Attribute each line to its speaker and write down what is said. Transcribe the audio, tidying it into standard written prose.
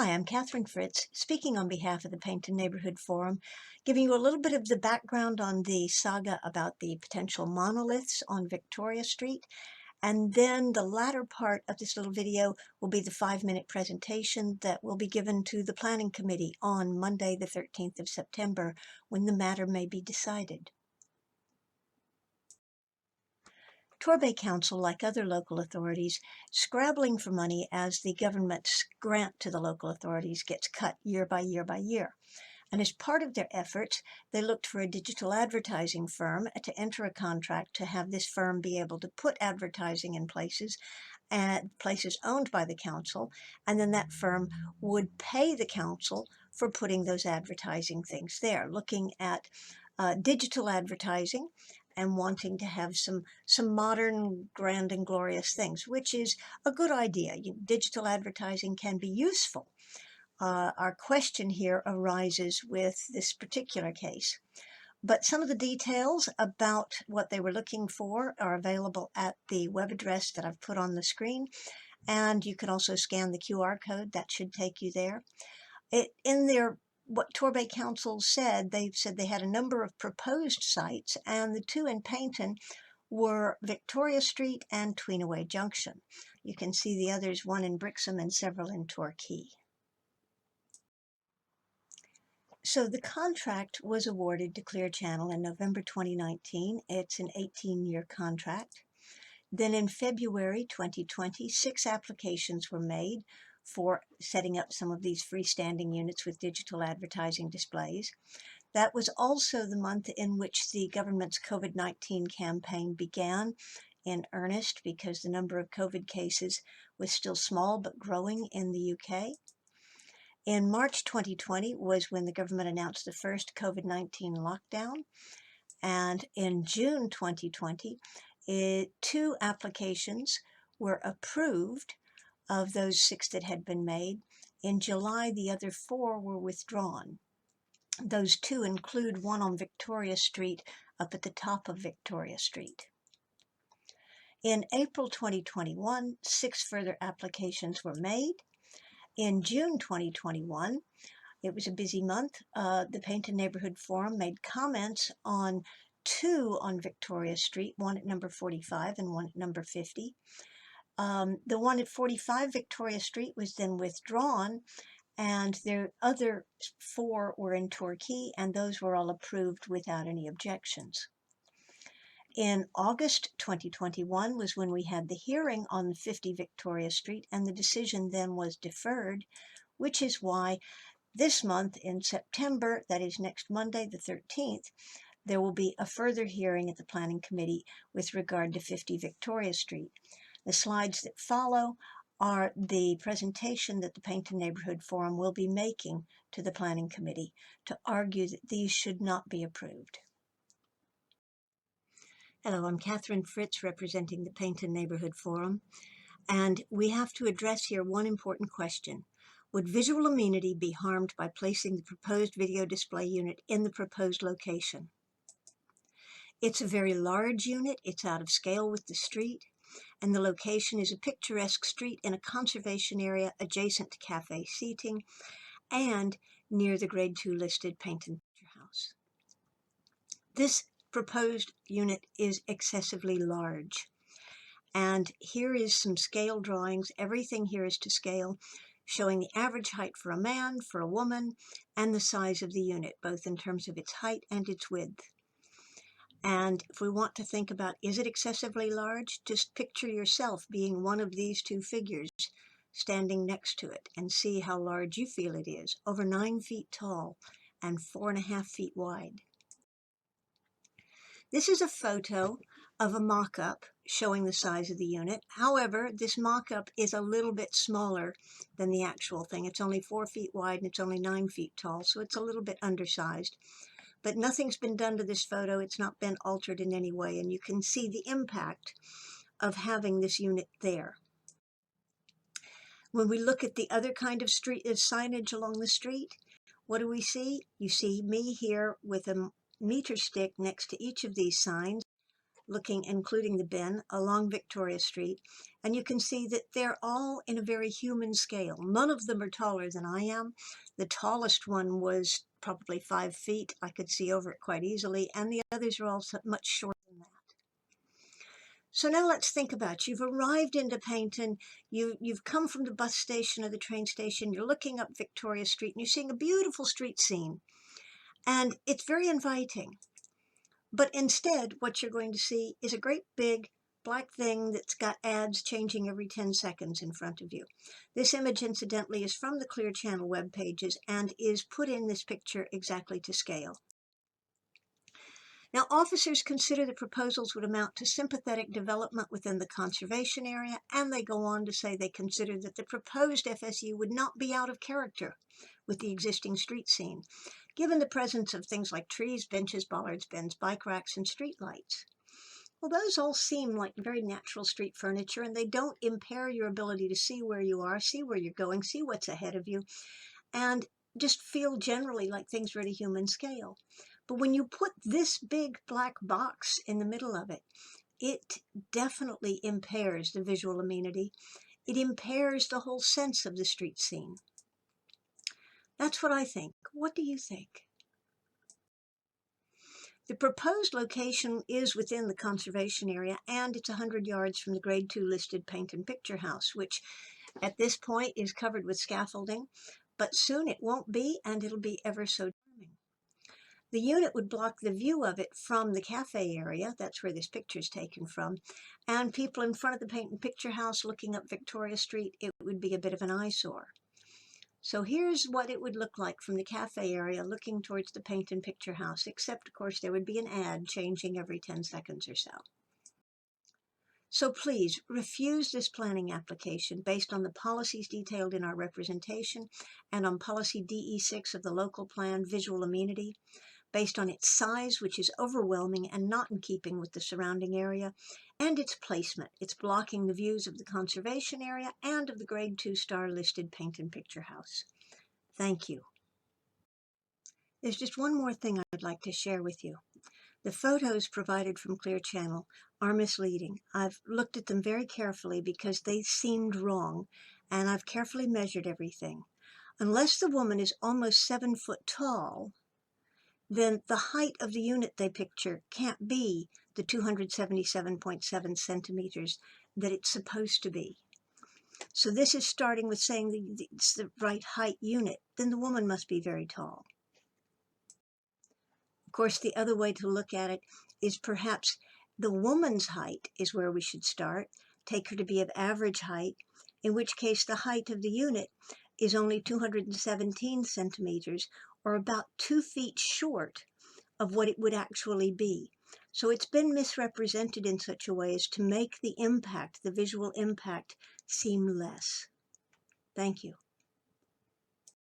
Speaker 1: Hi, I'm Catherine Fritz, speaking on behalf of the Paignton Neighbourhood Forum, giving you a little bit of the background on the saga about the potential monoliths on Victoria Street. And then the latter part of this little video will be the 5-minute presentation that will be given to the Planning Committee on Monday, the 13th of September, when the matter may be decided. Torbay Council, like other local authorities, scrabbling for money as the government's grant to the local authorities gets cut year by year by year. And as part of their efforts, they looked for a digital advertising firm to enter a contract to have this firm be able to put advertising in places owned by the council, and then that firm would pay the council for putting those advertising things there, looking at digital advertising and wanting to have some modern, grand and glorious things, which is a good idea. Digital advertising can be useful. Our question here arises with this particular case. But some of the details about what they were looking for are available at the web address that I've put on the screen. And you can also scan the QR code. That should take you there. What Torbay Council said, they said they had a number of proposed sites, and the two in Paignton were Victoria Street and Tweenaway Junction. You can see the others, one in Brixham and several in Torquay. So the contract was awarded to Clear Channel in November 2019. It's an 18-year contract. Then in February 2020, 6 applications were made for setting up some of these freestanding units with digital advertising displays. That was also the month in which the government's COVID-19 campaign began in earnest, because the number of COVID cases was still small but growing in the UK. In March 2020 was when the government announced the first COVID-19 lockdown. And in June 2020, 2 applications were approved of those 6 that had been made. In July, the other 4 were withdrawn. Those 2 include one on Victoria Street up at the top of Victoria Street. In April 2021, 6 further applications were made. In June 2021, it was a busy month. The Paignton Neighbourhood Forum made comments on 2 on Victoria Street, one at number 45 and one at number 50. The one at 45 Victoria Street was then withdrawn, and the other 4 were in Torquay, and those were all approved without any objections. In August 2021 was when we had the hearing on 50 Victoria Street, and the decision then was deferred, which is why this month in September, that is next Monday, the 13th, there will be a further hearing at the Planning Committee with regard to 50 Victoria Street. The slides that follow are the presentation that the Paignton Neighbourhood Forum will be making to the Planning Committee to argue that these should not be approved. Hello, I'm Catherine Fritz, representing the Paignton Neighbourhood Forum, and we have to address here one important question. Would visual amenity be harmed by placing the proposed video display unit in the proposed location? It's a very large unit, it's out of scale with the street, and the location is a picturesque street in a conservation area adjacent to cafe seating and near the Grade 2 listed Paignton Picture House. This proposed unit is excessively large, and here is some scale drawings. Everything here is to scale, showing the average height for a man, for a woman, and the size of the unit, both in terms of its height and its width. And if we want to think about, is it excessively large? Just picture yourself being one of these 2 figures standing next to it and see how large you feel it is. Over 9 feet tall and 4.5 feet wide. This is a photo of a mock-up showing the size of the unit. However, this mock-up is a little bit smaller than the actual thing. It's only 4 feet wide and it's only 9 feet tall, so it's a little bit undersized. But nothing's been done to this photo. It's not been altered in any way, and you can see the impact of having this unit there. When we look at the other kind of street signage along the street, what do we see? You see me here with a meter stick next to each of these signs, looking, including the bin, along Victoria Street, and you can see that they're all in a very human scale. None of them are taller than I am. The tallest one was probably 5 feet. I could see over it quite easily, and the others are all much shorter than that. So now let's think about it. You've arrived into Paignton, you've come from the bus station or the train station, you're looking up Victoria Street, and you're seeing a beautiful street scene. And it's very inviting. But instead, what you're going to see is a great big black thing that's got ads changing every 10 seconds in front of you. This image, incidentally, is from the Clear Channel web pages and is put in this picture exactly to scale. Now, officers consider the proposals would amount to sympathetic development within the conservation area, and they go on to say they consider that the proposed FSU would not be out of character with the existing street scene, given the presence of things like trees, benches, bollards, bins, bike racks, and street lights. Well, those all seem like very natural street furniture, and they don't impair your ability to see where you are, see where you're going, see what's ahead of you, and just feel generally like things are at a human scale. But when you put this big black box in the middle of it, it definitely impairs the visual amenity. It impairs the whole sense of the street scene. That's what I think. What do you think? The proposed location is within the conservation area, and it's 100 yards from the Grade 2 listed Paignton Picture House, which at this point is covered with scaffolding, but soon it won't be, and it'll be ever so charming. The unit would block the view of it from the cafe area, that's where this picture is taken from, and people in front of the Paignton Picture House looking up Victoria Street, it would be a bit of an eyesore. So here's what it would look like from the cafe area looking towards the Paignton Picture House, except of course there would be an ad changing every 10 seconds or so. So please refuse this planning application based on the policies detailed in our representation and on policy DE6 of the local plan, visual amenity, based on its size, which is overwhelming and not in keeping with the surrounding area, and its placement. It's blocking the views of the conservation area and of the Grade 2 star listed Paignton Picture House. Thank you. There's just one more thing I'd like to share with you. The photos provided from Clear Channel are misleading. I've looked at them very carefully because they seemed wrong, and I've carefully measured everything. Unless the woman is almost 7 foot tall, then the height of the unit they picture can't be the 277.7 centimeters that it's supposed to be. So this is starting with saying that it's the right height unit, then the woman must be very tall. Of course, the other way to look at it is perhaps the woman's height is where we should start, take her to be of average height, in which case the height of the unit is only 217 centimeters, or about 2 feet short of what it would actually be. So it's been misrepresented in such a way as to make the impact, the visual impact, seem less. Thank you.